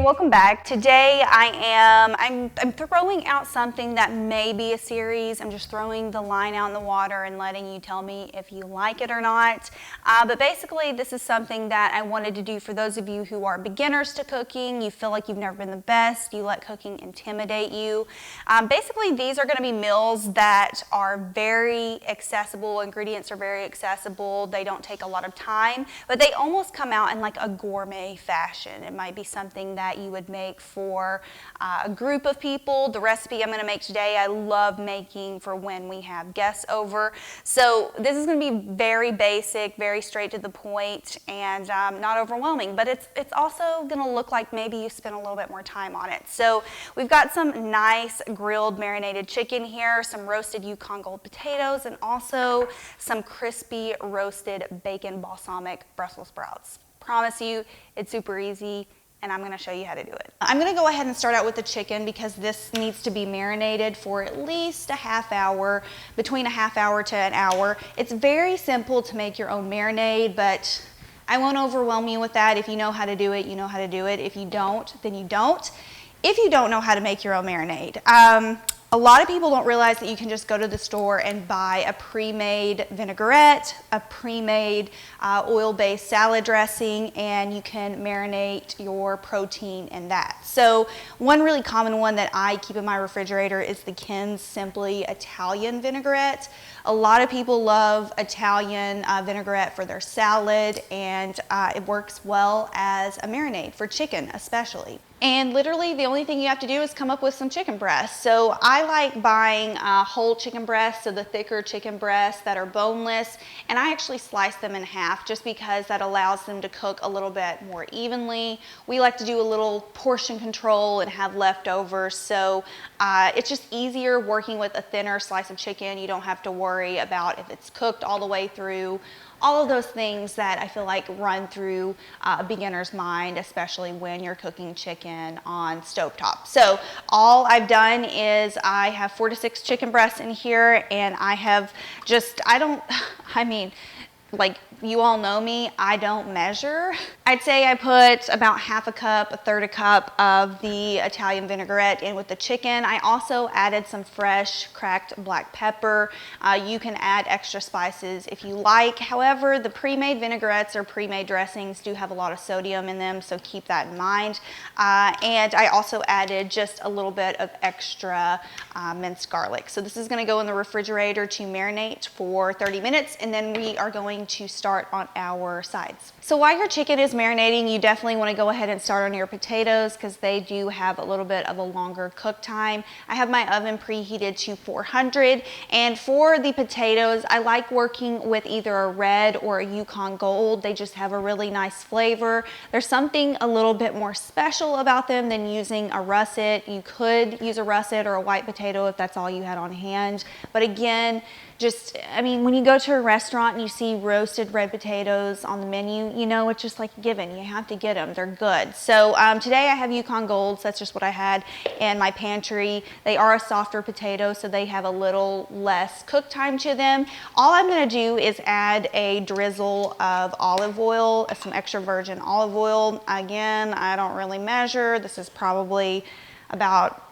welcome back. Today I'm throwing out something that may be a series. I'm just throwing the line out in the water and letting you tell me if you like it or not. But basically this is something that I wanted to do for those of you who are beginners to cooking. You feel like you've never been the best. You let cooking intimidate you. Basically these are going to be meals that are very accessible. Ingredients are very accessible. They don't take a lot of time, but they almost come out in like a gourmet fashion. It might be something that you would make for a group of people. The recipe I'm going to make today, I love making for when we have guests over. So this is going to be very basic, very straight to the point, and not overwhelming, but it's also going to look like maybe you spent a little bit more time on it. So we've got some nice grilled marinated chicken here, some roasted Yukon Gold potatoes, and also some crispy roasted bacon balsamic Brussels sprouts. Promise you, it's super easy, and I'm going to show you how to do it. I'm going to go ahead and start out with the chicken because this needs to be marinated for at least a half hour, between a half hour to an hour. It's very simple to make your own marinade, but I won't overwhelm you with that. If you know how to do it, you know how to do it. If you don't, then you don't. If you don't know how to make your own marinade, a lot of people don't realize that you can just go to the store and buy a pre-made vinaigrette, a pre-made oil-based salad dressing, and you can marinate your protein in that. So one really common one that I keep in my refrigerator is the Ken's Simply Italian Vinaigrette. A lot of people love Italian vinaigrette for their salad, and it works well as a marinade for chicken especially. And literally the only thing you have to do is come up with some chicken breasts. So I like buying whole chicken breasts, so the thicker chicken breasts that are boneless, and I actually slice them in half just because that allows them to cook a little bit more evenly. We like to do a little portion control and have leftovers, so it's just easier working with a thinner slice of chicken. You don't have to worry about if it's cooked all the way through. All of those things that I feel like run through a beginner's mind, especially when you're cooking chicken on stovetop. So all I've done is I have 4 to 6 chicken breasts in here, and I have just, like you all know me, I don't measure. I'd say I put about half a cup, a third a cup of the Italian vinaigrette in with the chicken. I also added some fresh cracked black pepper. You can add extra spices if you like. However, the pre-made vinaigrettes or pre-made dressings do have a lot of sodium in them, so keep that in mind. And I also added just a little bit of extra minced garlic. So this is going to go in the refrigerator to marinate for 30 minutes, and then we are going to start on our sides. So while your chicken is marinating, you definitely want to go ahead and start on your potatoes because they do have a little bit of a longer cook time. I have my oven preheated to 400, and for the potatoes, I like working with either a red or a Yukon Gold. They just have a really nice flavor. There's something a little bit more special about them than using a russet. You could use a russet or a white potato if that's all you had on hand, but again, when you go to a restaurant and you see roasted red potatoes on the menu, you know it's just like a given. You have to get them. They're good. So today I have Yukon Golds. That's just what I had in my pantry. They are a softer potato, so they have a little less cook time to them. All I'm going to do is add a drizzle of olive oil, some extra virgin olive oil. Again, I don't really measure. This is probably about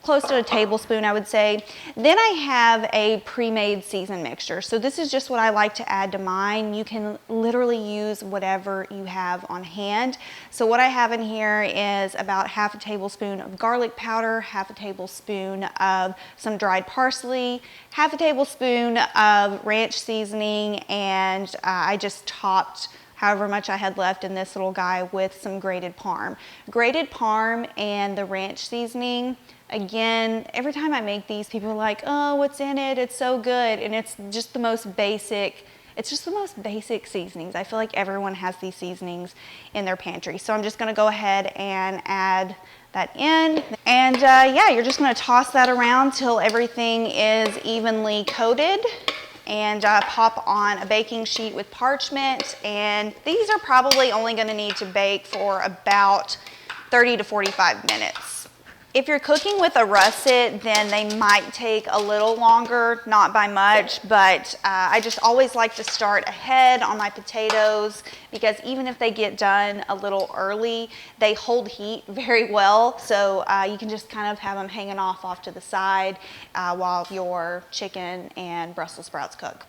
close to a tablespoon, I would say. Then I have a pre-made seasoned mixture. So this is just what I like to add to mine. You can literally use whatever you have on hand. So what I have in here is about half a tablespoon of garlic powder, half a tablespoon of some dried parsley, half a tablespoon of ranch seasoning, and I just topped however much I had left in this little guy with some grated parm. Grated parm and the ranch seasoning, again, every time I make these, people are like, oh, what's in it? It's so good. And it's just the most basic, seasonings. I feel like everyone has these seasonings in their pantry. So I'm just gonna go ahead and add that in. And yeah, you're just gonna toss that around till everything is evenly coated, and pop on a baking sheet with parchment. And these are probably only going to need to bake for about 30 to 45 minutes. If you're cooking with a russet, then they might take a little longer, not by much, but I just always like to start ahead on my potatoes because even if they get done a little early, they hold heat very well. So you can just kind of have them hanging off to the side while your chicken and Brussels sprouts cook.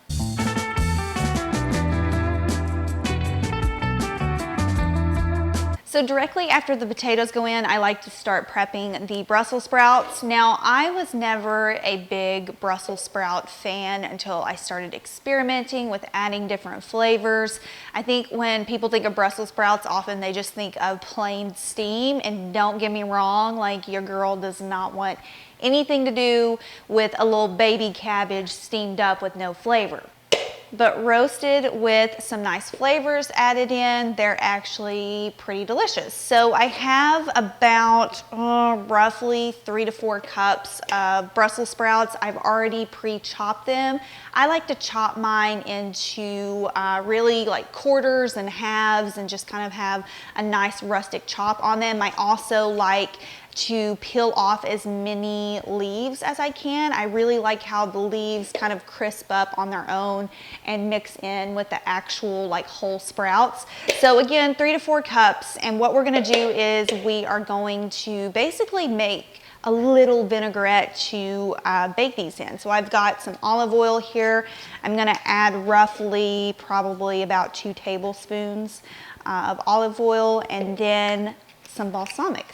So directly after the potatoes go in, I like to start prepping the Brussels sprouts. Now, I was never a big Brussels sprout fan until I started experimenting with adding different flavors. I think when people think of Brussels sprouts, often they just think of plain steam, and don't get me wrong, like your girl does not want anything to do with a little baby cabbage steamed up with no flavor. But roasted with some nice flavors added in, they're actually pretty delicious. So I have about roughly 3 to 4 cups of Brussels sprouts. I've already pre-chopped them. I like to chop mine into really like quarters and halves and just kind of have a nice rustic chop on them. I also like to peel off as many leaves as I can. I really like how the leaves kind of crisp up on their own and mix in with the actual like whole sprouts. So again, 3 to 4 cups, and what we're gonna do is we are going to basically make a little vinaigrette to bake these in. So I've got some olive oil here. I'm gonna add roughly probably about 2 tablespoons of olive oil, and then some balsamic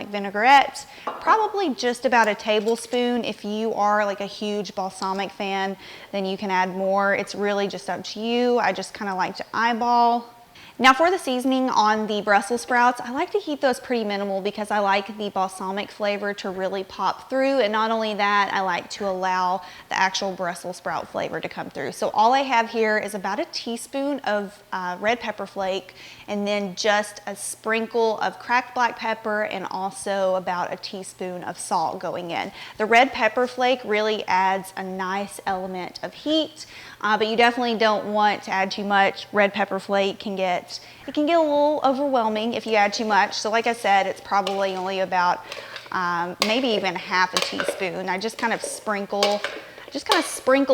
vinaigrette, probably just about a tablespoon. If you are like a huge balsamic fan, then you can add more. It's really just up to you. I just kind of like to eyeball. Now for the seasoning on the Brussels sprouts, I like to keep those pretty minimal because I like the balsamic flavor to really pop through. And not only that, I like to allow the actual Brussels sprout flavor to come through. So all I have here is about a teaspoon of red pepper flake, and then just a sprinkle of cracked black pepper, and also about a teaspoon of salt going in. The red pepper flake really adds a nice element of heat, but you definitely don't want to add too much. Red pepper flake can get a little overwhelming if you add too much. So like I said, it's probably only about maybe even half a teaspoon. I just kind of sprinkle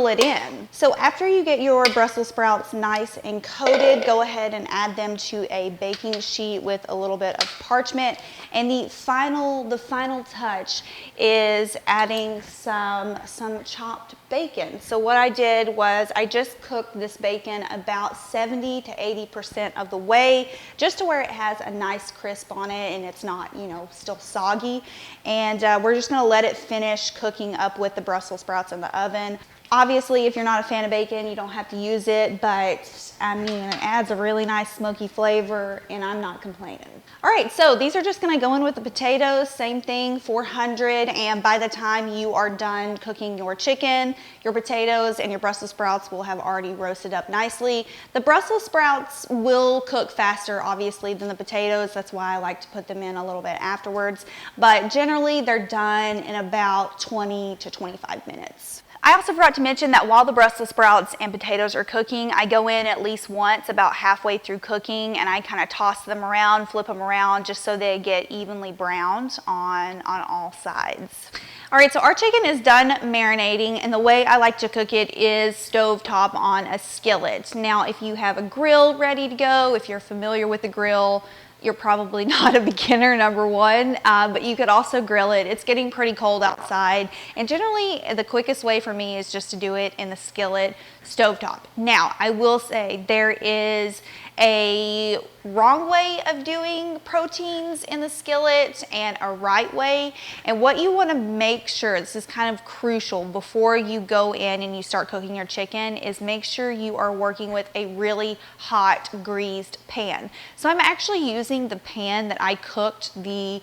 it in. So after you get your Brussels sprouts nice and coated, go ahead and add them to a baking sheet with a little bit of parchment. And the final touch is adding some chopped bacon. So what I did was I just cooked this bacon about 70 to 80% of the way, just to where it has a nice crisp on it and it's not, you know, still soggy. And we're just gonna let it finish cooking up with the Brussels sprouts in the oven. Obviously, if you're not a fan of bacon, you don't have to use it, but I mean, it adds a really nice smoky flavor, and I'm not complaining. All right, so these are just gonna go in with the potatoes, same thing, 400, and by the time you are done cooking your chicken, your potatoes and your Brussels sprouts will have already roasted up nicely. The Brussels sprouts will cook faster, obviously, than the potatoes. That's why I like to put them in a little bit afterwards, but generally they're done in about 20 to 25 minutes. I also forgot to mention that while the Brussels sprouts and potatoes are cooking, I go in at least once about halfway through cooking, and I kind of toss them around, flip them around, just so they get evenly browned on all sides. All right, so our chicken is done marinating, and the way I like to cook it is stovetop on a skillet. Now, if you have a grill ready to go, if you're familiar with the grill, you're probably not a beginner, number one, but you could also grill it. It's getting pretty cold outside, and generally the quickest way for me is just to do it in the skillet stovetop. Now, I will say there is a wrong way of doing proteins in the skillet and a right way, and what you want to make sure, this is kind of crucial before you go in and you start cooking your chicken, is make sure you are working with a really hot greased pan. So I'm actually using the pan that I cooked the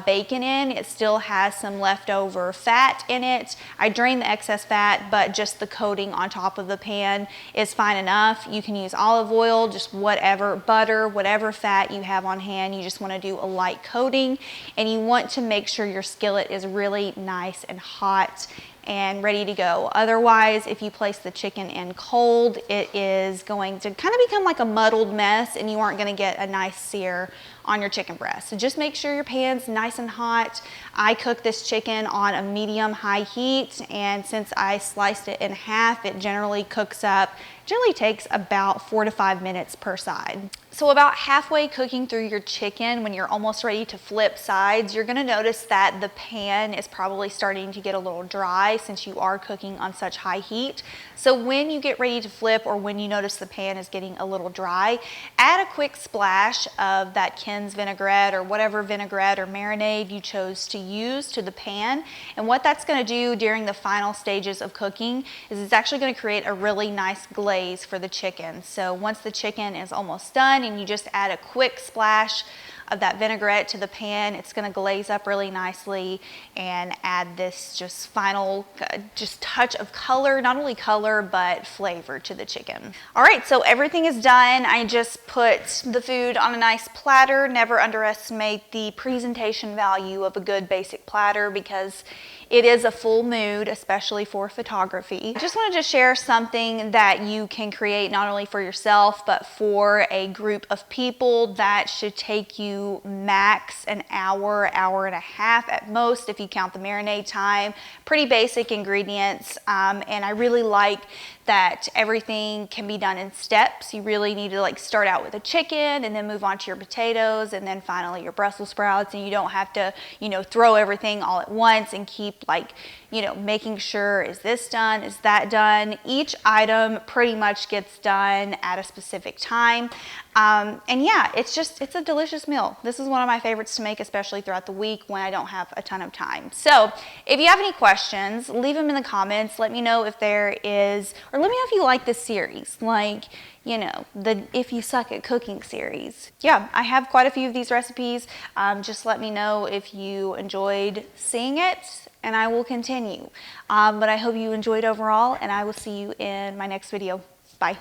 bacon in. It still has some leftover fat in it. I drained the excess fat, but just the coating on top of the pan is fine enough. You can use olive oil, just whatever, butter, whatever fat you have on hand. You just want to do a light coating, and you want to make sure your skillet is really nice and hot and ready to go. Otherwise, if you place the chicken in cold, it is going to kind of become like a muddled mess and you aren't going to get a nice sear on your chicken breast. So just make sure your pan's nice and hot. I cook this chicken on a medium-high heat, and since I sliced it in half, it generally cooks up, generally takes about 4 to 5 minutes per side. So about halfway cooking through your chicken, when you're almost ready to flip sides, you're gonna notice that the pan is probably starting to get a little dry since you are cooking on such high heat. So when you get ready to flip, or when you notice the pan is getting a little dry, add a quick splash of that vinaigrette or whatever vinaigrette or marinade you chose to use to the pan. And what that's going to do during the final stages of cooking is it's actually going to create a really nice glaze for the chicken. So once the chicken is almost done and you just add a quick splash of that vinaigrette to the pan, it's going to glaze up really nicely and add this just final just touch of color, not only color but flavor to the chicken. All right, so everything is done. I just put the food on a nice platter. Never underestimate the presentation value of a good basic platter because it is a full mood, especially for photography. I just wanted to share something that you can create not only for yourself, but for a group of people that should take you max an hour, hour and a half at most if you count the marinade time. Pretty basic ingredients, and I really like that everything can be done in steps. You really need to like start out with a chicken and then move on to your potatoes and then finally your Brussels sprouts, and you don't have to, you know, throw everything all at once and keep like, you know, making sure, is this done, is that done? Each item pretty much gets done at a specific time. And yeah, it's a delicious meal. This is one of my favorites to make, especially throughout the week when I don't have a ton of time. So if you have any questions, leave them in the comments. Let me know if there is, or let me know if you like this series, like, you know, the If You Suck at Cooking series. Yeah, I have quite a few of these recipes. Just let me know if you enjoyed seeing it, and I will continue. But I hope you enjoyed overall, and I will see you in my next video. Bye.